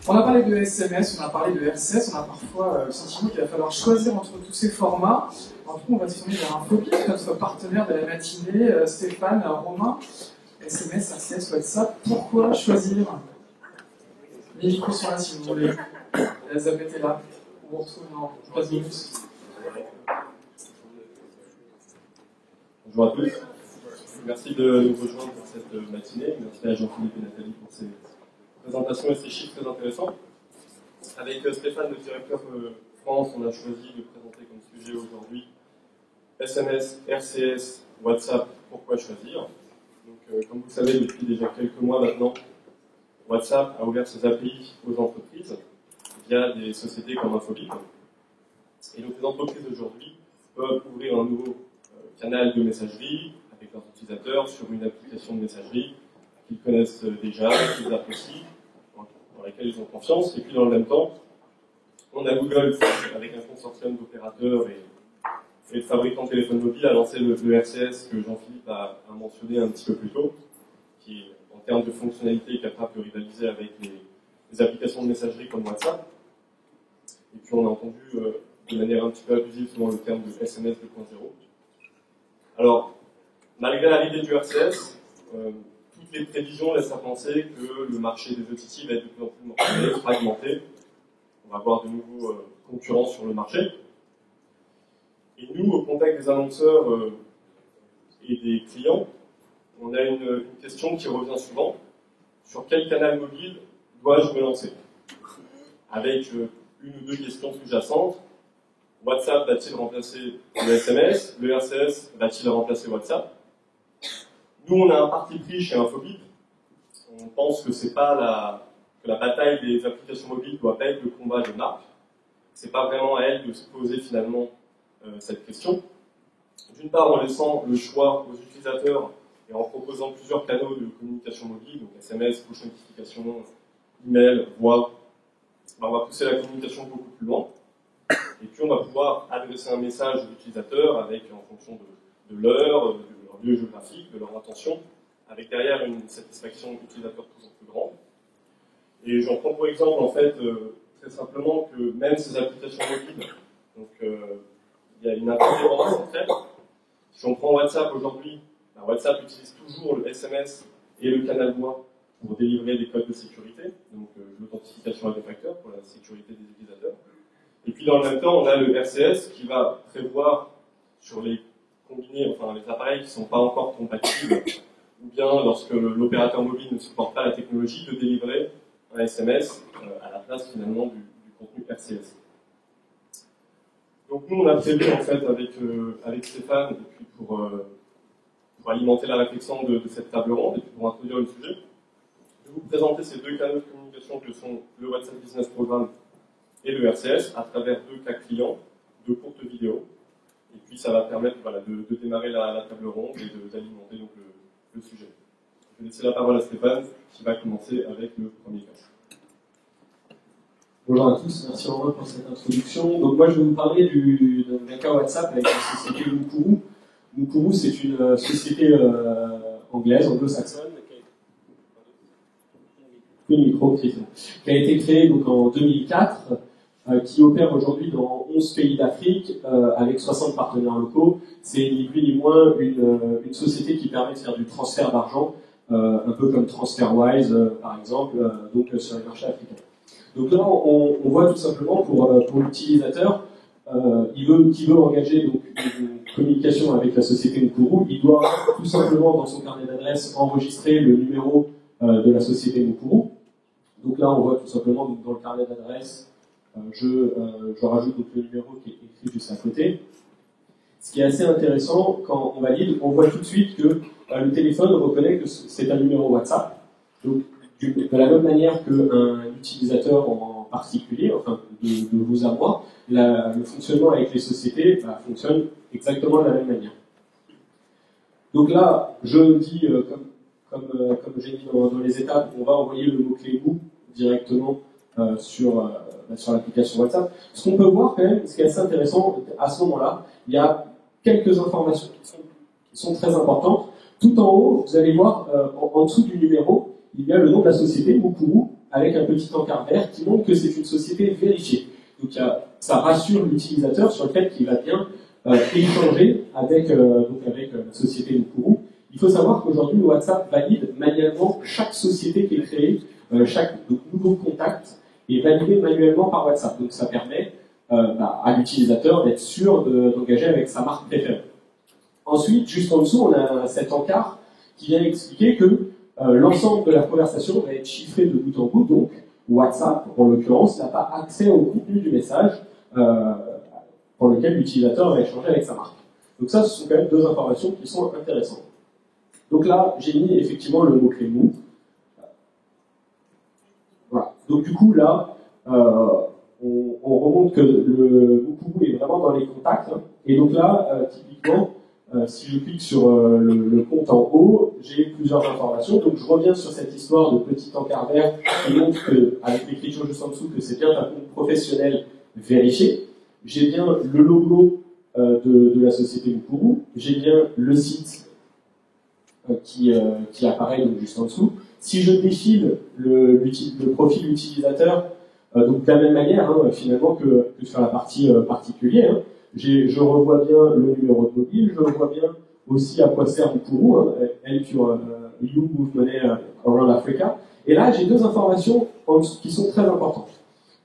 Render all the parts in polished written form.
On a parlé de SMS, on a parlé de RCS, on a parfois le sentiment qu'il va falloir choisir entre tous ces formats. Alors, du coup, on va se tourner vers Infobip, notre partenaire de la matinée, Stéphane, Romain. SMS, RCS, WhatsApp, pourquoi choisir? Les micros sont là si vous voulez. Elisabeth est là. On vous retrouve dans 15 minutes. Bonjour à tous. Merci de nous rejoindre pour cette matinée. Merci à Jean-Philippe et Nathalie pour ces présentations et ces chiffres très intéressants. Avec Stéphane, le directeur France, on a choisi de présenter comme sujet aujourd'hui SMS, RCS, WhatsApp, pourquoi choisir? Donc, comme vous le savez, depuis déjà quelques mois maintenant, WhatsApp a ouvert ses API aux entreprises via des sociétés comme Infobip. Et donc, les entreprises aujourd'hui peuvent ouvrir un nouveau canal de messagerie avec leurs utilisateurs sur une application de messagerie qu'ils connaissent déjà, qu'ils apprécient, dans laquelle ils ont confiance. Et puis, dans le même temps, on a Google avec un consortium d'opérateurs et de fabricants de téléphones mobiles a lancé le RCS que Jean-Philippe a mentionné un petit peu plus tôt, qui, en termes de fonctionnalité, est capable de rivaliser avec les applications de messagerie comme WhatsApp. Et puis on a entendu de manière un petit peu abusive souvent le terme de SMS 2.0. Alors, malgré l'arrivée du RCS, toutes les prévisions laissent à penser que le marché des OTT va être de plus en plus fragmenté. On va avoir de nouveaux concurrents sur le marché. Et nous, au contact des annonceurs et des clients, on a une question qui revient souvent. Sur quel canal mobile dois-je me lancer? Avec une ou deux questions sous-jacentes. WhatsApp va-t-il remplacer le SMS? Le RCS va-t-il remplacer WhatsApp? Nous, on a un parti pris chez Infobip. On pense que c'est pas que la bataille des applications mobiles doit pas être le combat de marque. C'est pas vraiment à elle de se poser finalement cette question. D'une part, en laissant le choix aux utilisateurs et en proposant plusieurs canaux de communication mobile, donc SMS, push notification, email, voix, on va pousser la communication beaucoup plus loin. Et puis on va pouvoir adresser un message aux utilisateurs avec, en fonction de l'heure, de leur lieu géographique, de leur intention, avec derrière une satisfaction utilisateur toujours plus grande. Et j'en prends pour exemple, en fait, très simplement que même ces applications mobiles, donc il y a une interdépendance entre elles. Si on prend WhatsApp aujourd'hui, WhatsApp utilise toujours le SMS et le canal voix pour délivrer des codes de sécurité, donc l'authentification à deux facteurs pour la sécurité des utilisateurs. Et puis dans le même temps, on a le RCS qui va prévoir sur les combinés, enfin les appareils qui ne sont pas encore compatibles, ou bien lorsque l'opérateur mobile ne supporte pas la technologie, de délivrer un SMS à la place finalement du contenu RCS. Donc nous, on a prévu en fait avec Stéphane, et puis pour alimenter la réflexion de cette table ronde, et puis pour introduire le sujet, de vous présenter ces deux canaux de communication que sont le WhatsApp Business Programme et le RCS à travers deux cas clients, deux courtes vidéos. Et puis ça va permettre de démarrer la table ronde et d'alimenter donc le sujet. Je vais laisser la parole à Stéphane qui va commencer avec le premier cas. Bonjour à tous, merci Romain pour cette introduction. Donc moi je vais vous parler d'un cas WhatsApp avec la société Mukuru. Mukuru, c'est une société anglaise, anglo-saxonne, qui a été créée donc en 2004, qui opère aujourd'hui dans 11 pays d'Afrique avec 60 partenaires locaux. C'est ni plus ni moins une société qui permet de faire du transfert d'argent, un peu comme TransferWise par exemple, donc sur les marchés africains. Donc là, on voit tout simplement pour l'utilisateur qui veut engager donc, une communication avec la société Mukuru, il doit tout simplement dans son carnet d'adresse enregistrer le numéro de la société Mukuru. Donc là, on voit tout simplement donc, dans le carnet d'adresse, je rajoute donc, le numéro qui est écrit juste à côté. Ce qui est assez intéressant, quand on valide, on voit tout de suite que le téléphone reconnaît que c'est un numéro WhatsApp. Donc, de la même manière qu'un utilisateur en particulier, enfin de vous à moi, le fonctionnement avec les sociétés fonctionne exactement de la même manière. Donc là, je dis, comme j'ai dit dans les étapes, on va envoyer le mot-clé MOU directement sur l'application WhatsApp. Ce qu'on peut voir quand même, ce qui est assez intéressant, à ce moment-là, il y a quelques informations qui sont très importantes. Tout en haut, vous allez voir, en dessous du numéro, il y a le nom de la société, Mukuru, avec un petit encart vert qui montre que c'est une société vérifiée. Donc ça rassure l'utilisateur sur le fait qu'il va bien échanger avec la société Mukuru. Il faut savoir qu'aujourd'hui, WhatsApp valide manuellement chaque société qui est créée, chaque nouveau contact est validé manuellement par WhatsApp. Donc ça permet à l'utilisateur d'être sûr d'engager avec sa marque préférée. Ensuite, juste en dessous, on a cet encart qui vient expliquer que l'ensemble de la conversation va être chiffré de bout en bout, donc WhatsApp, en l'occurrence, n'a pas accès au contenu du message pour lequel l'utilisateur va échanger avec sa marque. Donc ça, ce sont quand même deux informations qui sont intéressantes. Donc là, j'ai mis effectivement le mot-clé mou. Voilà. Donc du coup, là, on remonte que le Mukuru est vraiment dans les contacts. Hein. Et donc là, typiquement, si je clique sur le compte en haut, j'ai plusieurs informations. Donc je reviens sur cette histoire de petit encart vert qui montre que, avec l'écriture juste en dessous, que c'est bien un compte professionnel vérifié. J'ai bien le logo de la société Mukuru. J'ai bien le site qui apparaît donc juste en dessous. Si je défile le profil utilisateur, donc de la même manière finalement que sur la partie particulière, hein, je revois bien le numéro de mobile, je revois bien aussi à quoi sert Mukuru, help you move money around Africa. Et là, j'ai deux informations qui sont très importantes.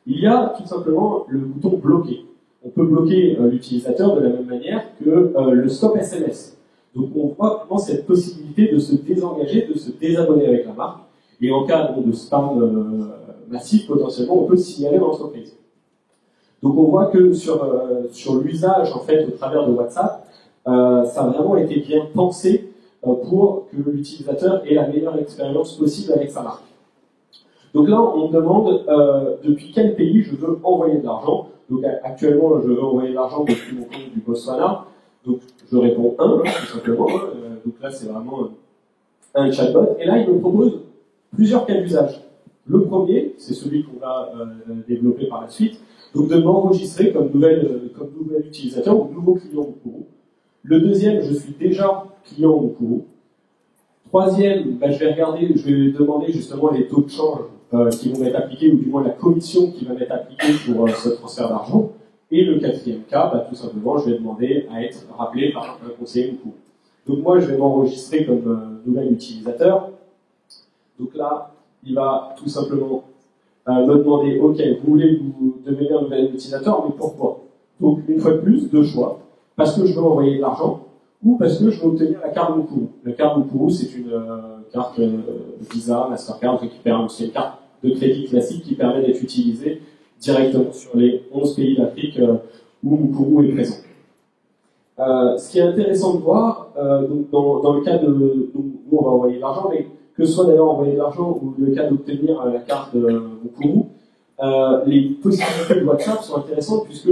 Il y a tout simplement le bouton bloquer. On peut bloquer l'utilisateur de la même manière que le stop SMS. Donc on voit vraiment cette possibilité de se désengager, de se désabonner avec la marque. Et en cas de spam massif, potentiellement, on peut signaler l'entreprise. Donc on voit que sur l'usage en fait au travers de WhatsApp, ça a vraiment été bien pensé pour que l'utilisateur ait la meilleure expérience possible avec sa marque. Donc là, on me demande depuis quel pays je veux envoyer de l'argent. Donc actuellement, je veux envoyer de l'argent depuis mon compte du Botswana. Donc je réponds 1, tout simplement. Donc là, c'est vraiment un chatbot. Et là, il me propose plusieurs cas d'usage. Le premier, c'est celui qu'on va développer par la suite. Donc de m'enregistrer comme nouvel utilisateur ou nouveau client Mukuru. Le deuxième, je suis déjà client Mukuru. Troisième, je vais demander justement les taux de change qui vont m'être appliqués, ou du moins la commission qui va m'être appliquée pour ce transfert d'argent. Et le quatrième cas, tout simplement, je vais demander à être rappelé par un conseiller Mukuru. Donc moi, je vais m'enregistrer comme nouvel utilisateur. Donc là, il va tout simplement me demander, ok, vous voulez vous devenir un nouvel utilisateur, mais pourquoi? Donc une fois de plus, deux choix. Parce que je veux envoyer de l'argent, ou parce que je veux obtenir la carte Mukuru. La carte Mukuru, c'est une carte Visa, Mastercard, c'est une carte de crédit classique qui permet d'être utilisée directement sur les 11 pays d'Afrique où Mukuru est présent. Ce qui est intéressant de voir, donc dans le cas de nous, on va envoyer de l'argent, mais que ce soit d'ailleurs envoyer de l'argent ou le cas d'obtenir la carte Mukuru, les possibilités de WhatsApp sont intéressantes puisque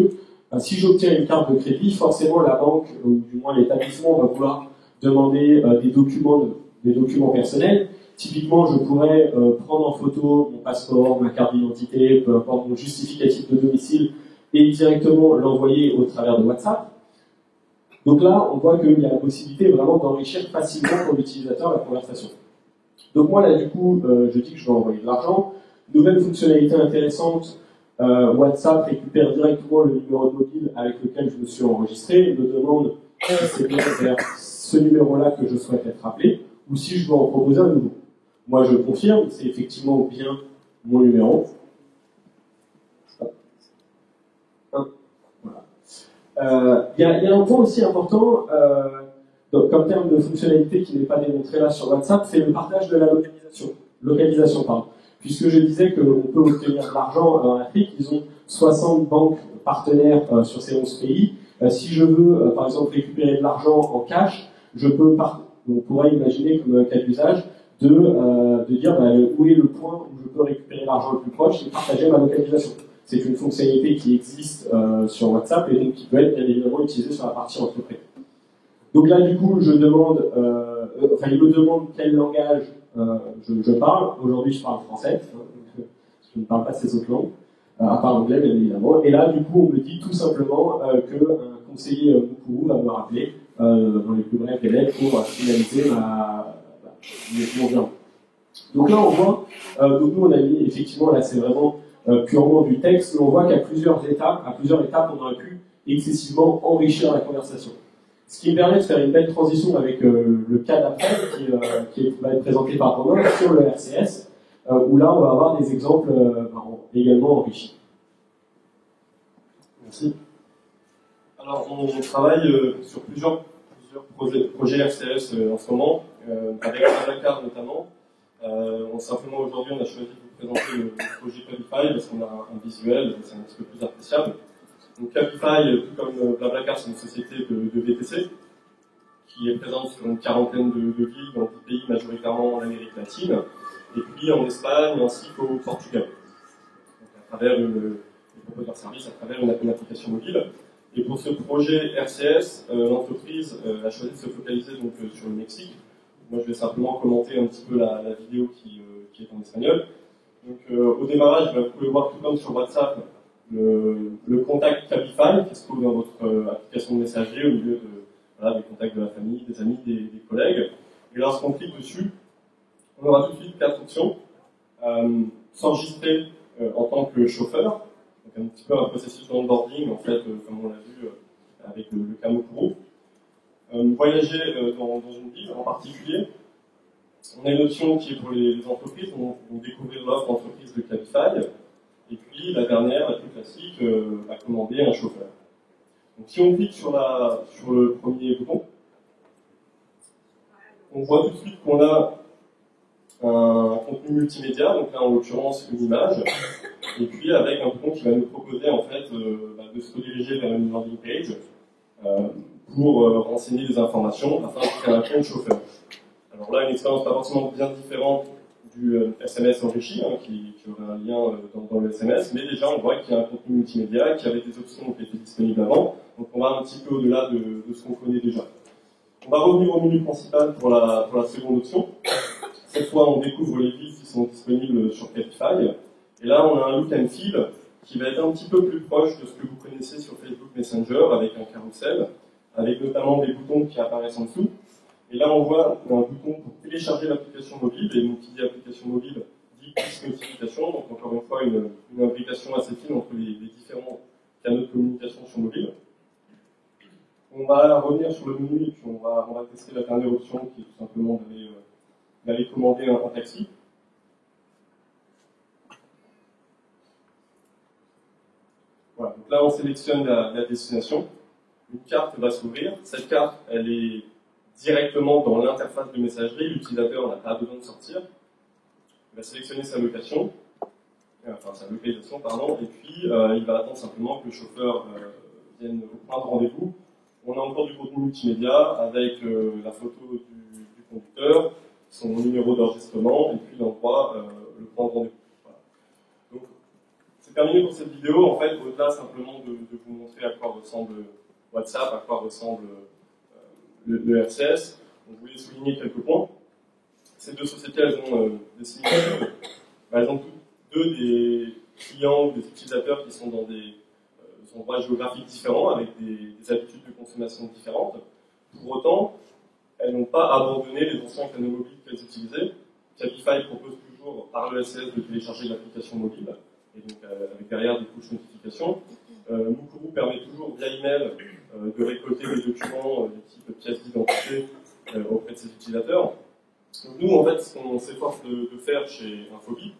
si j'obtiens une carte de crédit, forcément la banque, ou du moins l'établissement, va vouloir demander des documents personnels. Typiquement, je pourrais prendre en photo mon passeport, ma carte d'identité, peu importe mon justificatif de domicile, et directement l'envoyer au travers de WhatsApp. Donc là, on voit qu'il y a la possibilité vraiment d'enrichir facilement pour l'utilisateur la conversation. Donc moi, là, du coup, je dis que je vais envoyer de l'argent. Nouvelle fonctionnalité intéressante, WhatsApp récupère directement le numéro de mobile avec lequel je me suis enregistré et me demande si c'est bien vers ce numéro-là que je souhaite être rappelé ou si je dois en proposer un nouveau. Moi, je confirme, c'est effectivement bien mon numéro. Voilà. Il y a un point aussi important, comme terme de fonctionnalité qui n'est pas démontré là sur WhatsApp, c'est le partage de la localisation. Puisque je disais qu'on peut obtenir de l'argent en Afrique, ils ont 60 banques partenaires sur ces 11 pays. Si je veux, par exemple, récupérer de l'argent en cash, on pourrait imaginer comme cas d'usage de dire où est le point où je peux récupérer l'argent le plus proche et partager ma localisation. C'est une fonctionnalité qui existe sur WhatsApp et donc qui peut être bien évidemment utilisée sur la partie entreprise. Donc là, du coup, il me demande quel langage je parle. Aujourd'hui, je parle français. Je ne parle pas ces autres langues, à part l'anglais, bien évidemment. Et là, du coup, on me dit tout simplement qu'un conseiller Mukuru va me rappeler dans les plus brefs délais pour finaliser mon virement. Donc là, on voit, donc nous on a mis, effectivement, là c'est vraiment purement du texte, mais on voit qu'à plusieurs étapes, on aurait pu excessivement enrichir la conversation. Ce qui me permet de faire une belle transition avec le cas d'après, qui va être présenté par Romain sur le RCS, où là on va avoir des exemples également enrichis. Merci. Alors on travaille sur plusieurs projets RCS en ce moment, avec BlaBlaCar notamment. Simplement aujourd'hui on a choisi de vous présenter le projet Cabify parce qu'on a un visuel, c'est un petit peu plus appréciable. Donc Cabify, tout comme BlaBlaCar, c'est une société de VTC qui est présente sur une quarantaine de villes dans 10 pays, majoritairement en Amérique latine, et puis en Espagne ainsi qu'au Portugal. Donc à travers les proposeurs de services, à travers une application mobile. Et pour ce projet RCS, l'entreprise a choisi de se focaliser donc, sur le Mexique. Moi, je vais simplement commenter un petit peu la vidéo qui est en espagnol. Donc, au démarrage, vous pouvez voir tout comme sur WhatsApp le contact Cabify qui se trouve dans votre application de messagerie au milieu des contacts de la famille, des amis, des collègues. Et lorsqu'on clique dessus, on aura tout de suite 4 options. S'enregistrer en tant que chauffeur, donc un petit peu un processus d'onboarding, en fait, comme on l'a vu avec le Kamokuro. Voyager dans une ville en particulier. On a une option qui est pour les entreprises, donc découvrir l'offre entreprise de Cabify. Et puis la dernière, la plus classique, commander un chauffeur. Donc si on clique sur le premier bouton, on voit tout de suite qu'on a un contenu multimédia, donc là en l'occurrence une image, et puis avec un bouton qui va nous proposer en fait de se rediriger vers une landing page pour renseigner des informations afin de créer un compte chauffeur. Alors là, une expérience pas forcément bien différente du SMS enrichi, qui aurait un lien dans le SMS, mais déjà on voit qu'il y a un contenu multimédia, qu'il y avait des options qui étaient disponibles avant, donc on va un petit peu au-delà de ce qu'on connaît déjà. On va revenir au menu principal pour la seconde option. Cette fois, on découvre les villes qui sont disponibles sur Cabify, et là on a un look and feel qui va être un petit peu plus proche de ce que vous connaissez sur Facebook Messenger, avec un carrousel, avec notamment des boutons qui apparaissent en dessous. Et là, on voit un bouton pour télécharger l'application mobile, et donc qui dit application mobile dit push notification, donc encore une fois une imbrication assez fine entre les différents canaux de communication sur mobile. On va revenir sur le menu et puis on va tester la dernière option qui est tout simplement d'aller commander un taxi. Voilà, donc là on sélectionne la destination. Une carte va s'ouvrir. Cette carte, elle est directement dans l'interface de messagerie. L'utilisateur n'a pas besoin de sortir. Il va sélectionner sa localisation, et puis il va attendre simplement que le chauffeur vienne au point de rendez-vous. On a encore du contenu multimédia avec la photo du conducteur, son numéro d'enregistrement, et puis l'endroit, le point de rendez-vous. Voilà. Donc, c'est terminé pour cette vidéo. En fait, au-delà simplement de vous montrer à quoi ressemble WhatsApp, à quoi ressemble le RCS, on voulait souligner quelques points. Ces deux sociétés, elles ont des similitudes. Elles ont toutes deux des clients ou des utilisateurs qui sont dans des endroits géographiques différents, avec des habitudes de consommation différentes. Pour autant, elles n'ont pas abandonné les anciens canaux mobiles qu'elles utilisaient. Cabify propose toujours par le RCS de télécharger l'application mobile, et donc avec derrière des push notifications. Mukuru permet toujours via email de récolter des documents de type pièces d'identité auprès de ses utilisateurs. Donc nous, en fait, ce qu'on s'efforce de faire chez Infobip,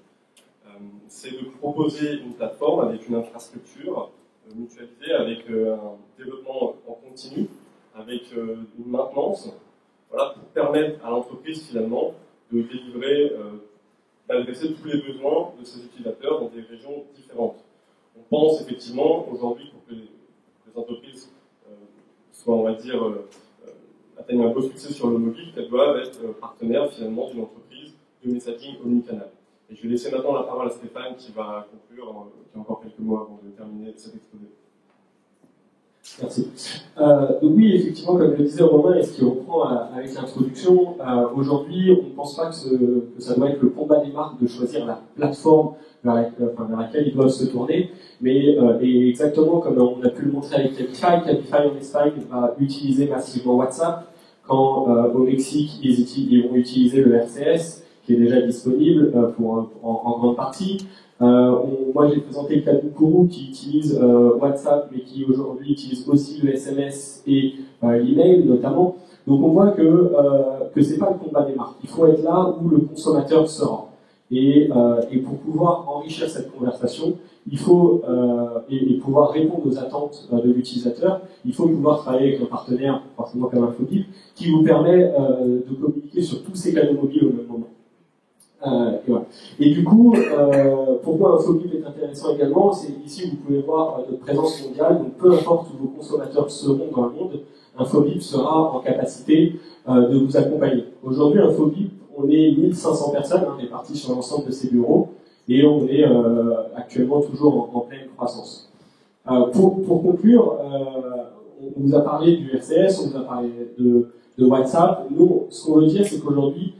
c'est de proposer une plateforme avec une infrastructure mutualisée, avec un développement en continu, avec une maintenance, voilà, pour permettre à l'entreprise finalement de délivrer, d'adresser tous les besoins de ses utilisateurs dans des régions différentes. On pense effectivement aujourd'hui pour que les entreprises soient, on va dire, atteignent un beau succès sur le mobile, qu'elles doivent être partenaires finalement d'une entreprise de messaging omnicanal. Et je vais laisser maintenant la parole à Stéphane qui va conclure, qui a encore quelques mots avant de terminer cet exposé. Merci. Donc oui, effectivement, comme le disait Romain, et ce qui reprend avec l'introduction, aujourd'hui, on ne pense pas que ça doit être le combat des marques de choisir la plateforme vers laquelle ils doivent se tourner, mais et exactement comme on a pu le montrer avec Cabify en Espagne va utiliser massivement WhatsApp, quand au Mexique, ils vont utiliser le RCS, qui est déjà disponible en grande partie. Moi, j'ai présenté le cas de Mukuru qui utilise WhatsApp, mais qui aujourd'hui utilise aussi le SMS et l'email notamment. Donc on voit que c'est pas le combat des marques. Il faut être là où le consommateur sera. Et pour pouvoir enrichir cette conversation, il faut et pouvoir répondre aux attentes de l'utilisateur, il faut pouvoir travailler avec un partenaire, forcément comme Infobip, qui vous permet de communiquer sur tous ces canaux mobiles au même moment. Et, voilà. Et du coup, pourquoi Infobip est intéressant également, c'est ici vous pouvez voir notre présence mondiale, donc peu importe où vos consommateurs seront dans le monde, Infobip sera en capacité de vous accompagner. Aujourd'hui, Infobip, on est 1500 personnes, on est parti sur l'ensemble de ces bureaux, et on est actuellement toujours en pleine croissance. Pour conclure, on vous a parlé du RCS, on vous a parlé de WhatsApp. Nous, ce qu'on veut dire, c'est qu'aujourd'hui,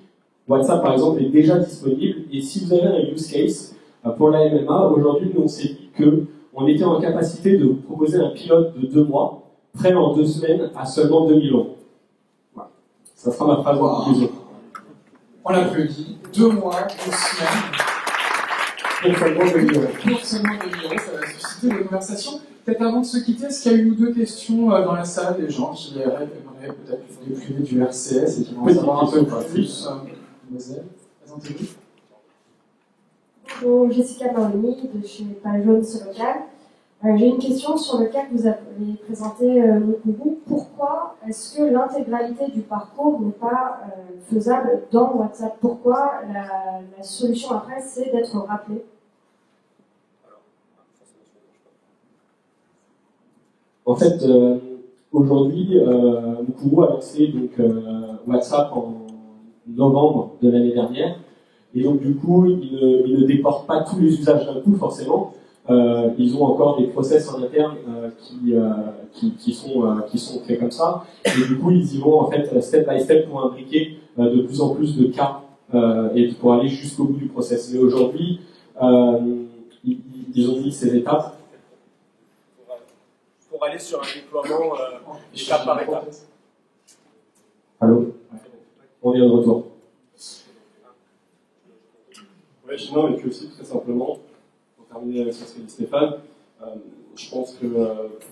WhatsApp, par exemple, est déjà disponible, et si vous avez un use case pour la MMA, aujourd'hui, nous, on s'est dit qu'on était en capacité de vous proposer un pilote de 2 mois, prêt en 2 semaines à seulement 2000 €. Voilà. Ça sera ma phrase de conclusion. On l'applaudit. 2 mois, 2 semaines. Pour seulement 2000 €. Pour seulement 2000 €, ça va susciter des conversations. Peut-être avant de se quitter, est-ce qu'il y a une ou deux questions dans la salle, des gens qui aimeraient peut-être les privés du RCS et qui vont en savoir un peu plus? Mademoiselle, présentez-vous. Bonjour, Jessica Baroni de chez Page Jaune Local. J'ai une question sur le cas que vous avez présenté, Mukuru. Pourquoi est-ce que l'intégralité du parcours n'est pas faisable dans WhatsApp? Pourquoi la solution après, c'est d'être rappelé? En fait, aujourd'hui, Mukuru a lancé donc, WhatsApp en novembre de l'année dernière. Et donc, du coup, il ne déporte pas tous les usages d'un coup, forcément. Ils ont encore des process en interne qui sont faits comme ça. Et du coup, ils y vont, en fait, step by step pour imbriquer de plus en plus de cas et pour aller jusqu'au bout du process. Mais aujourd'hui, ils ont mis ces étapes. Pour aller sur un déploiement étape par étape. Allô? On est de retour. Oui, sinon, et puis aussi, très simplement, pour terminer avec ce que dit Stéphane, je pense que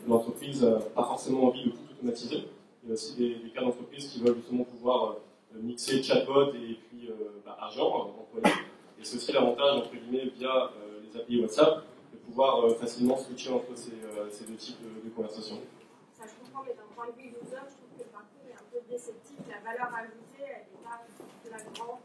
l'entreprise n'a pas forcément envie de tout automatiser. Il y a aussi des cas d'entreprises qui veulent justement pouvoir mixer chatbot et puis agent, employé. Et c'est aussi l'avantage, entre guillemets, via les API WhatsApp, de pouvoir facilement switcher entre ces deux types de conversations. Ça, je comprends, mais d'un point de vue user, je trouve que le parcours est un peu déceptif. La valeur ajoutée, elle n'est pas flagrante.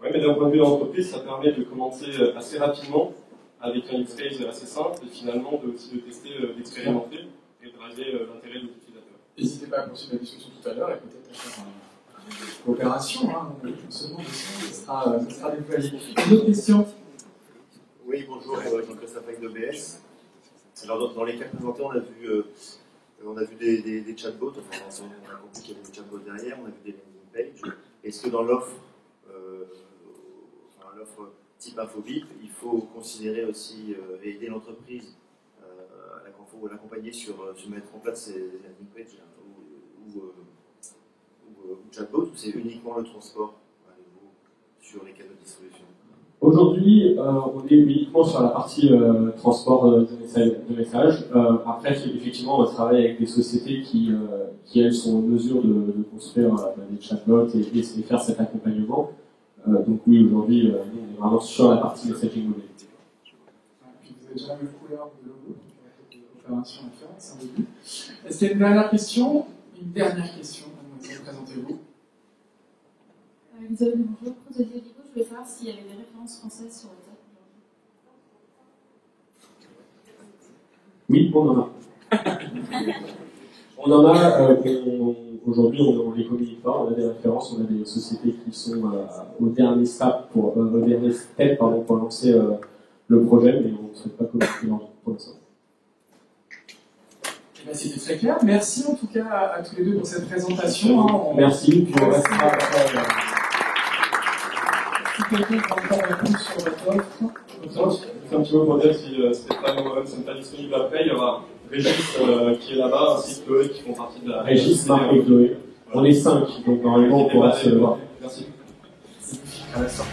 Oui, mais d'un point de vue de l'entreprise, ça permet de commencer assez rapidement avec un use case assez simple et finalement aussi de tester, d'expérimenter et de driver l'intérêt des utilisateurs. N'hésitez pas à poursuivre la discussion tout à l'heure et peut-être à faire une coopération. Une seconde, ça sera déployé. Une autre question? Oui, bonjour, Jean-Christophe avec d'OBS. Alors, dans les cas présentés, on a vu des chatbots, enfin, on a compris qu'il y avait des chatbots derrière, on a vu des landing pages. Est-ce que dans l'offre type Infobip, il faut considérer aussi et aider l'entreprise à l'accompagner sur mettre en place ces landing pages ou chatbots, ou c'est uniquement le transport sur les canaux de distribution? Aujourd'hui, on est uniquement sur la partie transport de messages. Après, effectivement, on travaille avec des sociétés qui elles, sont en mesure de construire des chatbots et faire cet accompagnement. Donc oui, aujourd'hui, nous, on est vraiment sur la partie messaging mobile. Puis vous avez déjà la même couleur de logo, donc l'opération à faire, c'est un début. Est-ce qu'il y a une dernière question? Une dernière question, mademoiselle, présentez-vous. Isabelle, bonjour. Pour Olivier Vigo, je voulais savoir s'il y avait des références françaises sur WhatsApp aujourd'hui. Oui, on en a. On en a, aujourd'hui, on ne les communique pas, on a des références, on a des sociétés qui sont au dernier step pour lancer le projet, mais on ne souhaite pas communiquer pour l'instant. C'était très clair. Merci en tout cas à tous les deux pour cette présentation. Merci, puis on restera après. Si quelqu'un veut encore répondre sur votre offre. C'est un petit mot pour dire si Stéphane ou moi-même ne sommes pas disponibles après, il y aura Régis qui est là-bas, ainsi que Chloé qui font partie de la... Régis, Marc et Chloé. On est 5, donc normalement on pourra se voir. Merci. À la sortie.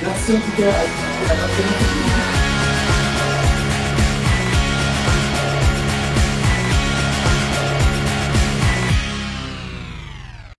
Merci en tout cas à la